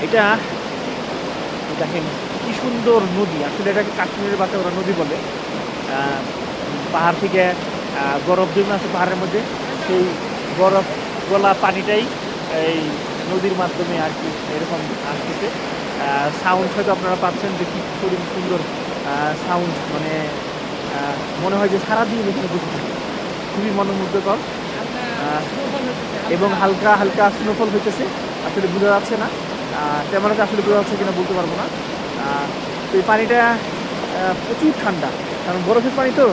এটা দেখেন কি সুন্দর নদী, আসলে এটাকে কাশ্মীরের ভাষায় ওরা নদী বলে। পাহাড় থেকে বরফ জমে আছে পাহাড়ের মধ্যে, সেই বরফ গলা পানিটাই এই নদীর মাধ্যমে আর কি এরকম আসতেছে। সাউন্ড হয়তো আপনারা পাচ্ছেন যে কি সুন্দর সাউন্ড, মানে মনে হয় যে সারাদিন এখানে বসে থাকে, খুবই মনোমুগ্ধকর। এবং হালকা হালকা স্নোফল হইতেছে, আসলে বোঝা যাচ্ছে না তেমন একটা, আসলে বোঝা যাচ্ছে কিনা বলতে পারবো না। তো এই পানিটা প্রচুর ঠান্ডা, কারণ বরফের পানি তো,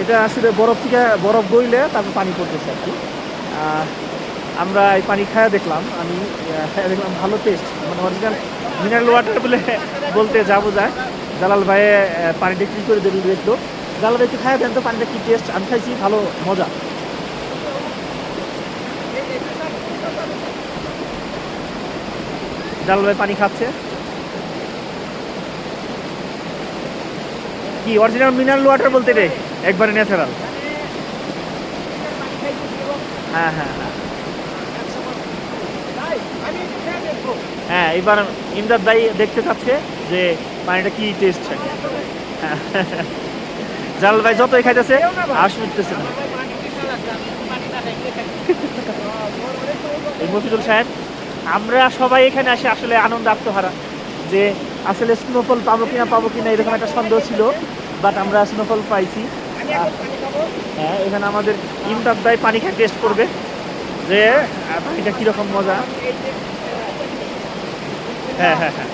এটা আসলে বরফ থেকে বরফ গইলে তারপর পানি পড়তেছে আর কি। আমরা এই পানি খায়া দেখলাম, আমি খায়া দেখলাম ভালো টেস্ট, মানে অরিজিনাল মিনারেল ওয়াটার বলে বলতে যা বোঝায়। জালাল ভাই পানিটা কি করে দেখলো। জালাল ভাই একটু খায়া দেন তো পানিটা কি টেস্ট। আমি খাইছি, ভালো মজা। জালাল ভাই পানি খাচ্ছে, কি অরিজিনাল মিনারেল ওয়াটার বলতে রে, একবারে ন্যাচারাল। হ্যাঁ হ্যাঁ হ্যাঁ হ্যাঁ, এবার ইমদাদ ভাই দেখতে চাচ্ছে যে পানিটা কি টেস্ট। হ্যাঁ, জালাল ভাই যতই খাইতেছে আশ মিটতেছে না। এই মফিজুল সাহেব, আমরা সবাই এখানে আসে আসলে আনন্দ আত্মহারা, যে আসলে স্নোফল পাবো কিনা এরকম একটা সন্দেহ ছিল, বাট আমরা স্নোফল পাইছি। হ্যাঁ, এখানে আমাদের ইমদাদ ভাই পানি খেয়ে টেস্ট করবে যে পানিটা কিরকম মজা। হ্যাঁ হ্যাঁ হ্যাঁ,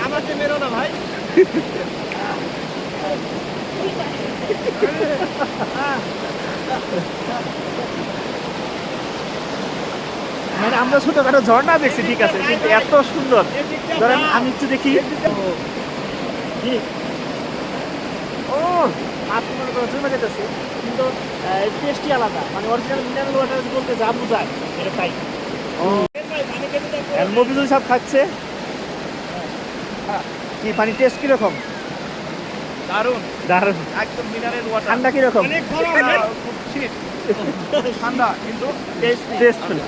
আমাকে মেরো না ভাই। মানে আমরা ছোটখাটো ঝর্ণা দেখছি ঠিক আছে, কিন্তু এত সুন্দর, ধরেন আমি একটু দেখি। ও, হাত মনে করে জমে যেতেছে, কিন্তু টেস্টই আলাদা, মানে অরিজিনাল মিনারেল ওয়াটার বলতে যা বোঝায় এটা তাই। মফিজুল সাহেব খাচ্ছে, কি পানি টেস্ট কিরকম? দারুন দারুন, একদম মিনারেল ওয়াটার। ঠান্ডা কিরকম? অনেক গরম, খুব শীত ঠান্ডা, কিন্তু টেস্টফুল।